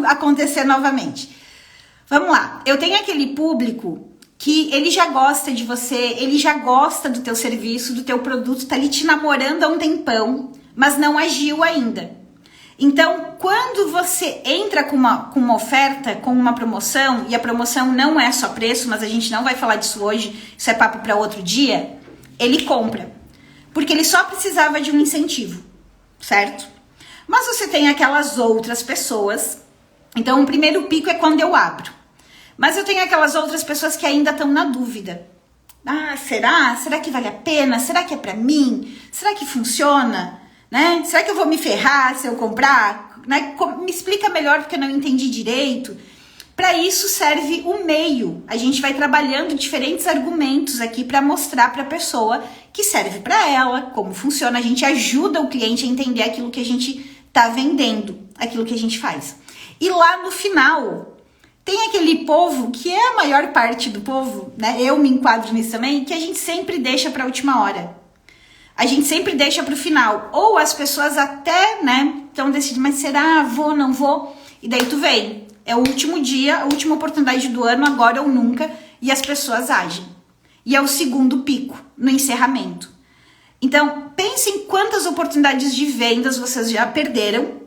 acontecer novamente. Vamos lá. Eu tenho aquele público que ele já gosta de você, ele já gosta do teu serviço, do teu produto, tá ali te namorando há um tempão, mas não agiu ainda. Então, quando você entra com uma oferta, com uma promoção, e a promoção não é só preço, mas a gente não vai falar disso hoje, isso é papo para outro dia, ele compra. Porque ele só precisava de um incentivo, certo? Mas você tem aquelas outras pessoas, então o primeiro pico é quando eu abro. Mas eu tenho aquelas outras pessoas que ainda estão na dúvida. Ah, será? Será que vale a pena? Será que é pra mim? Será que funciona? Né? Será que eu vou me ferrar se eu comprar? Né? Me explica melhor porque eu não entendi direito. Para isso serve o meio. A gente vai trabalhando diferentes argumentos aqui para mostrar para a pessoa que serve para ela, como funciona. A gente ajuda o cliente a entender aquilo que a gente está vendendo, aquilo que a gente faz. E lá no final, tem aquele povo, que é a maior parte do povo, né? Eu me enquadro nisso também, que a gente sempre deixa para a última hora. A gente sempre deixa para o final. Ou as pessoas até, né, estão decidindo, mas será? Vou, não vou? E daí tu vem. É o último dia, a última oportunidade do ano, agora ou nunca, e as pessoas agem. E é o segundo pico, no encerramento. Então, pensem quantas oportunidades de vendas vocês já perderam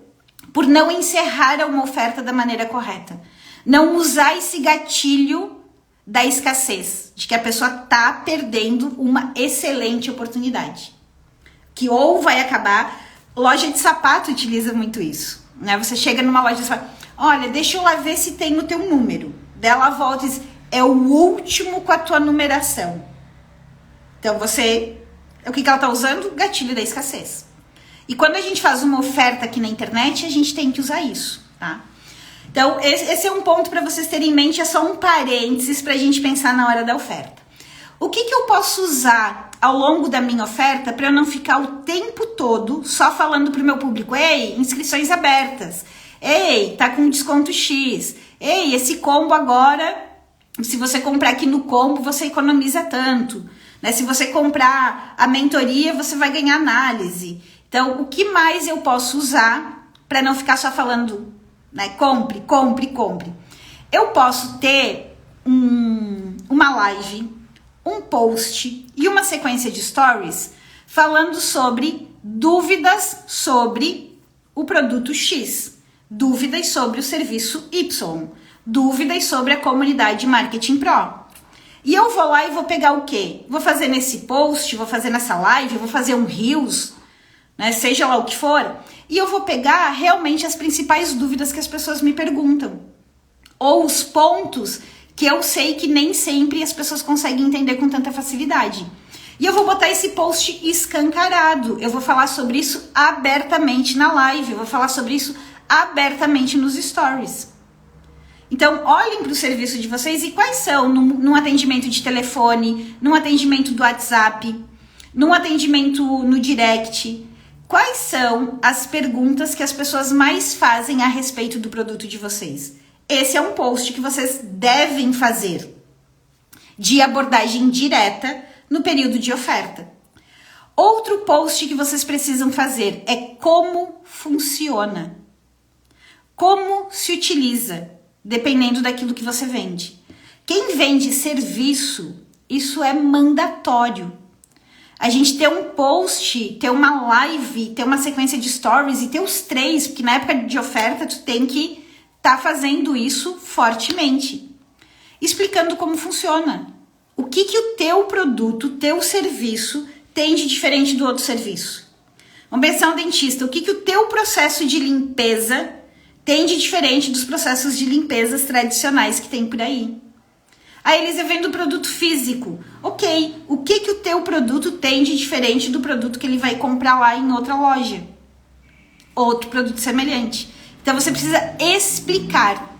por não encerrar uma oferta da maneira correta. Não usar esse gatilho da escassez, de que a pessoa tá perdendo uma excelente oportunidade. Que ou vai acabar, loja de sapato utiliza muito isso, né? Você chega numa loja e fala, olha, deixa eu lá ver se tem o teu número. Dela volta e diz, é o último com a tua numeração. Então o que ela tá usando? Gatilho da escassez. E quando a gente faz uma oferta aqui na internet, a gente tem que usar isso, tá? Então, esse é um ponto para vocês terem em mente, é só um parênteses para a gente pensar na hora da oferta. O que eu posso usar ao longo da minha oferta para eu não ficar o tempo todo só falando para o meu público, ei, inscrições abertas, ei, tá com desconto X, ei, esse combo agora, se você comprar aqui no combo, você economiza tanto, né? Se você comprar a mentoria, você vai ganhar análise. Então, o que mais eu posso usar para não ficar só falando, né? Compre, compre, compre. Eu posso ter uma live, um post e uma sequência de stories falando sobre dúvidas sobre o produto X, dúvidas sobre o serviço Y, dúvidas sobre a comunidade Marketing Pro. E eu vou lá e vou pegar o quê? Vou fazer nesse post, vou fazer nessa live, vou fazer um Reels, né? Seja lá o que for. E eu vou pegar realmente as principais dúvidas que as pessoas me perguntam. Ou os pontos que eu sei que nem sempre as pessoas conseguem entender com tanta facilidade. E eu vou botar esse post escancarado. Eu vou falar sobre isso abertamente na live. Eu vou falar sobre isso abertamente nos stories. Então, olhem para o serviço de vocês e quais são num atendimento de telefone, num atendimento do WhatsApp, num atendimento no direct. Quais são as perguntas que as pessoas mais fazem a respeito do produto de vocês? Esse é um post que vocês devem fazer de abordagem direta no período de oferta. Outro post que vocês precisam fazer é como funciona, como se utiliza, dependendo daquilo que você vende. Quem vende serviço, isso é mandatório. A gente ter um post, ter uma live, ter uma sequência de stories e ter os 3, porque na época de oferta tu tem que estar fazendo isso fortemente. Explicando como funciona. O que o teu produto, o teu serviço tem de diferente do outro serviço. Vamos pensar um dentista, o que o teu processo de limpeza tem de diferente dos processos de limpezas tradicionais que tem por aí. A Elisa vende o produto físico. Ok, o que o teu produto tem de diferente do produto que ele vai comprar lá em outra loja? Outro produto semelhante. Então você precisa explicar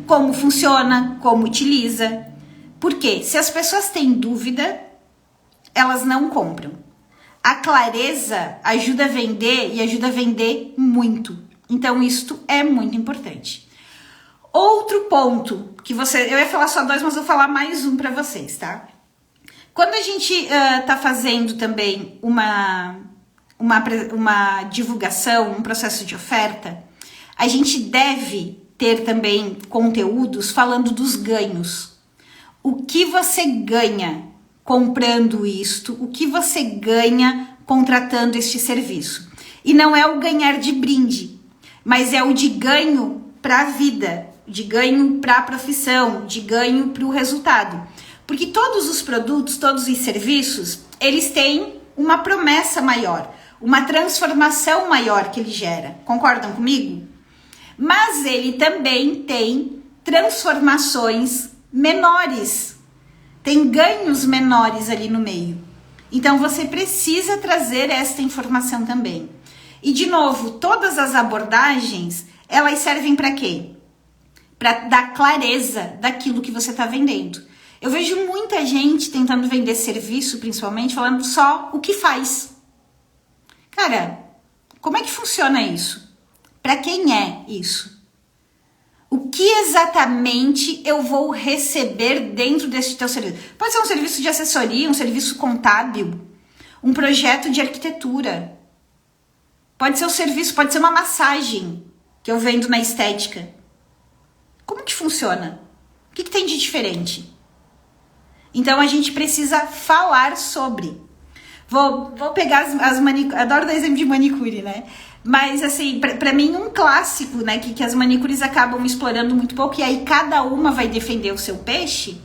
como funciona, como utiliza. Porque se as pessoas têm dúvida, elas não compram. A clareza ajuda a vender e ajuda a vender muito. Então isto é muito importante. Outro ponto que eu ia falar só 2, mas vou falar mais um para vocês, tá? Quando a gente tá fazendo também uma divulgação, um processo de oferta, a gente deve ter também conteúdos falando dos ganhos. O que você ganha comprando isto? O que você ganha contratando este serviço? E não é o ganhar de brinde, mas é o de ganho para a vida, de ganho para a profissão, de ganho para o resultado. Porque todos os produtos, todos os serviços, eles têm uma promessa maior, uma transformação maior que ele gera. Concordam comigo? Mas ele também tem transformações menores, tem ganhos menores ali no meio. Então você precisa trazer esta informação também. E de novo, todas as abordagens, elas servem para quê? Para dar clareza daquilo que você está vendendo. Eu vejo muita gente tentando vender serviço, principalmente, falando só o que faz. Cara, como é que funciona isso? Para quem é isso? O que exatamente eu vou receber dentro desse teu serviço? Pode ser um serviço de assessoria, um serviço contábil, um projeto de arquitetura. Pode ser um serviço, pode ser uma massagem que eu vendo na estética. Como que funciona? O que tem de diferente? Então a gente precisa falar sobre. Vou pegar as manicures, adoro dar exemplo de manicure, né? Mas assim, pra mim um clássico, né, que as manicures acabam explorando muito pouco, e aí cada uma vai defender o seu peixe,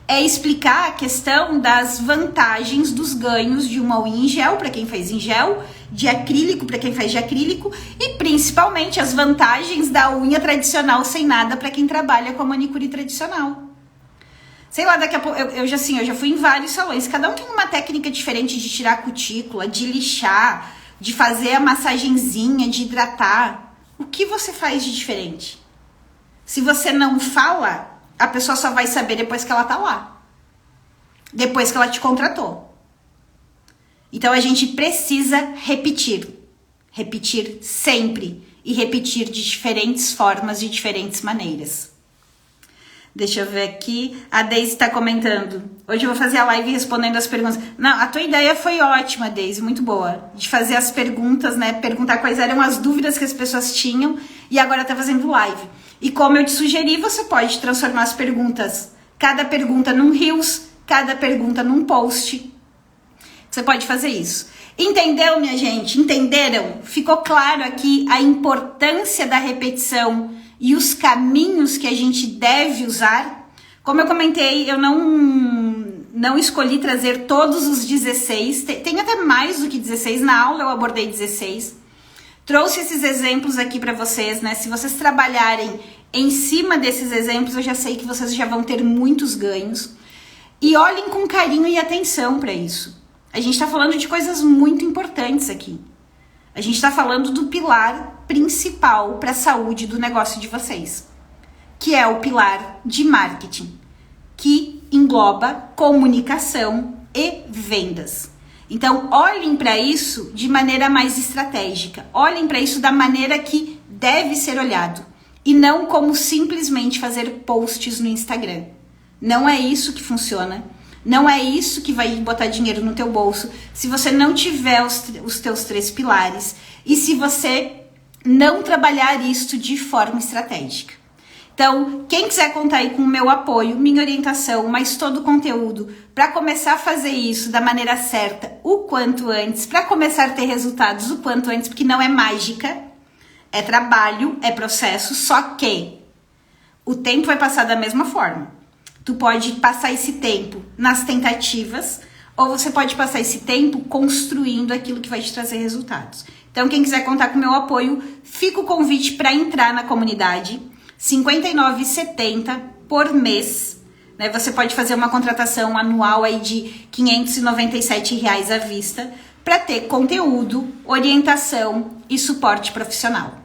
é explicar a questão das vantagens dos ganhos de uma unha em gel, para quem faz em gel, de acrílico, para quem faz de acrílico, e principalmente as vantagens da unha tradicional sem nada para quem trabalha com a manicure tradicional. Sei lá, daqui a pouco, eu já fui em vários salões, cada um tem uma técnica diferente de tirar a cutícula, de lixar, de fazer a massagenzinha, de hidratar. O que você faz de diferente? Se você não fala, a pessoa só vai saber depois que ela tá lá. Depois que ela te contratou. Então a gente precisa repetir. Repetir sempre. E repetir de diferentes formas, de diferentes maneiras. Deixa eu ver aqui. A Deise está comentando. Hoje eu vou fazer a live respondendo as perguntas. Não, a tua ideia foi ótima, Deise. Muito boa. De fazer as perguntas, né? Perguntar quais eram as dúvidas que as pessoas tinham. E agora tá fazendo live. E como eu te sugeri, você pode transformar as perguntas. Cada pergunta num Reels. Cada pergunta num post. Você pode fazer isso. Entendeu, minha gente? Entenderam? Ficou claro aqui a importância da repetição e os caminhos que a gente deve usar? Como eu comentei, eu não escolhi trazer todos os 16, tem até mais do que 16, na aula eu abordei 16. Trouxe esses exemplos aqui para vocês, né? Se vocês trabalharem em cima desses exemplos, eu já sei que vocês já vão ter muitos ganhos. E olhem com carinho e atenção para isso. A gente está falando de coisas muito importantes aqui. A gente está falando do pilar principal para a saúde do negócio de vocês, que é o pilar de marketing, que engloba comunicação e vendas. Então, olhem para isso de maneira mais estratégica. Olhem para isso da maneira que deve ser olhado. E não como simplesmente fazer posts no Instagram. Não é isso que funciona. Não é isso que vai botar dinheiro no teu bolso se você não tiver os teus 3 pilares e se você não trabalhar isto de forma estratégica. Então, quem quiser contar aí com o meu apoio, minha orientação, mas todo o conteúdo para começar a fazer isso da maneira certa o quanto antes, para começar a ter resultados o quanto antes, porque não é mágica, é trabalho, é processo, só que o tempo vai passar da mesma forma. Tu pode passar esse tempo nas tentativas, ou você pode passar esse tempo construindo aquilo que vai te trazer resultados. Então, quem quiser contar com o meu apoio, fica o convite para entrar na comunidade, R$ 59,70 por mês. Né? Você pode fazer uma contratação anual aí de R$ 597 à vista para ter conteúdo, orientação e suporte profissional.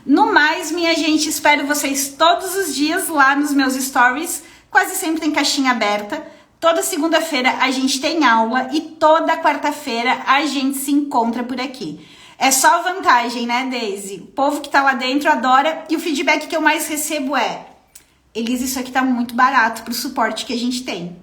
No mais, minha gente, espero vocês todos os dias lá nos meus stories. Quase sempre tem caixinha aberta. Toda segunda-feira a gente tem aula e toda quarta-feira a gente se encontra por aqui. É só vantagem, né, Deise? O povo que tá lá dentro adora e o feedback que eu mais recebo é: Elisa, isso aqui tá muito barato pro suporte que a gente tem.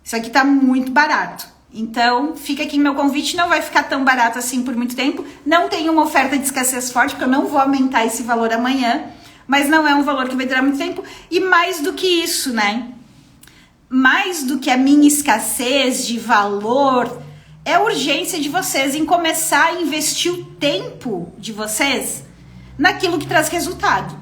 Isso aqui tá muito barato. Então, fica aqui meu convite, não vai ficar tão barato assim por muito tempo. Não tem uma oferta de escassez forte, porque eu não vou aumentar esse valor amanhã. Mas não é um valor que vai durar muito tempo. E mais do que isso, né? Mais do que a minha escassez de valor, é a urgência de vocês em começar a investir o tempo de vocês naquilo que traz resultado.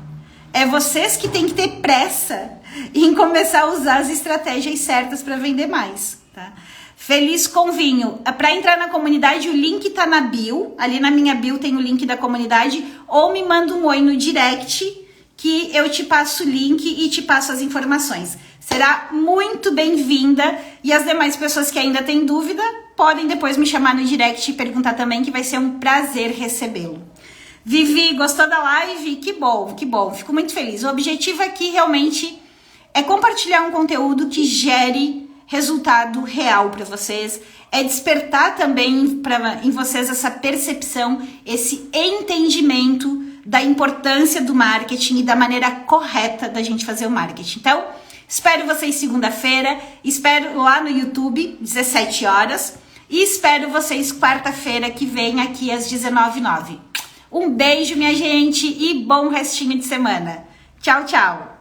É vocês que têm que ter pressa em começar a usar as estratégias certas para vender mais, tá? Feliz com vinho. Para entrar na comunidade, o link tá na bio. Ali na minha bio tem o link da comunidade. Ou me manda um oi no direct, que eu te passo o link e te passo as informações. Será muito bem-vinda. E as demais pessoas que ainda têm dúvida, podem depois me chamar no direct e perguntar também, que vai ser um prazer recebê-lo. Vivi, gostou da live? Que bom, que bom. Fico muito feliz. O objetivo aqui realmente é compartilhar um conteúdo que gere resultado real para vocês. É despertar também em vocês essa percepção, esse entendimento da importância do marketing e da maneira correta da gente fazer o marketing. Então, espero vocês segunda-feira, espero lá no YouTube, 17 horas, e espero vocês quarta-feira que vem aqui às 19h09. Um beijo, minha gente, e bom restinho de semana. Tchau, tchau!